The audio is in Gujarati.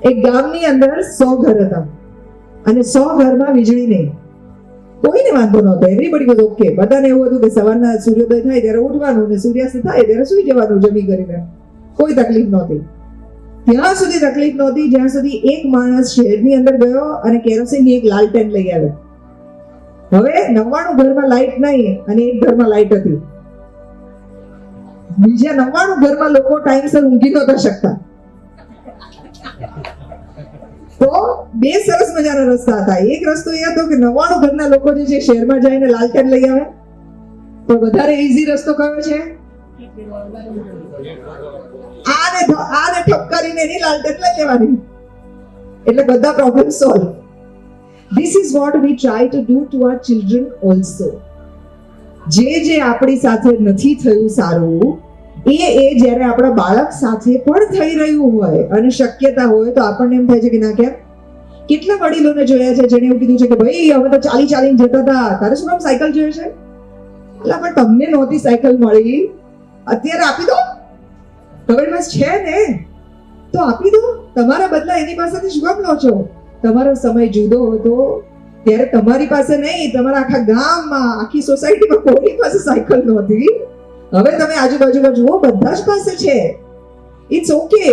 એક ગામની અંદર 100 ઘર હતા અને 100 ઘરમાં વીજળી નહીં. કોઈને વાંધો નહોતો, એવરીબડી વોઝ ઓકે. બધાને એવું હતું કે સવારના સૂર્યોદય થાય ત્યારે ઉઠવાનું ને સૂર્યાસ્ત થાય ત્યારે સુઈ જવાનું જમી કરીને. કોઈ તકલીફ નહોતી. ત્યાં સુધી તકલીફ નહોતી જ્યાં સુધી એક માણસ શહેરની અંદર ગયો અને કેરોસીનની એક લાલટેન લઈ આવ્યો. હવે 99 ઘરમાં લાઈટ નહીં અને એક ઘરમાં લાઈટ હતી. બીજા 99 ઘરમાં લોકો ટાઈમસર ઊંઘી નહોતા શકતા. તો બે સરસ મજાના રસ્તા હતા. એક રસ્તો એ હતો કે 99 ઘરના લોકો જે છે શહેરમાં જઈને લાલટેન લઈ આવે. તો વધારે ઈઝી રસ્તો કયો છે? આને ઠપકારીને એની લાલટેન લઈ લેવાની, એટલે બધા problem solve. This is what we try to do to our children also. જે આપણી સાથે નથી થયું સારું એ જ્યારે આપણા બાળક સાથે પણ થઈ રહ્યું હોય અને શક્યતા હોય તો આપણને એમ થાય છે કે ના, કેમ? કેટલા વડીલોને જોયા છે જેને એવું કીધું છે કે ભાઈ હવે તો ચાલીને જતા હતા, તારે શું કામ સાયકલ જોઈએ છે? એટલે પણ તમને નહોતી સાયકલ મળી, અત્યારે આપી દો. તમારી પાસે છે ને તો આપી દો. તમારા બદલા એની પાસેથી શું કામ લો છો? તમારો સમય જુદો હતો ત્યારે તમારી પાસે નહીં, તમારા આખા ગામમાં આખી સોસાયટીમાં કોઈની પાસે સાયકલ નહોતી. હવે તમે આજુબાજુમાં જુઓ, બધા જ પાસે છે. It's okay.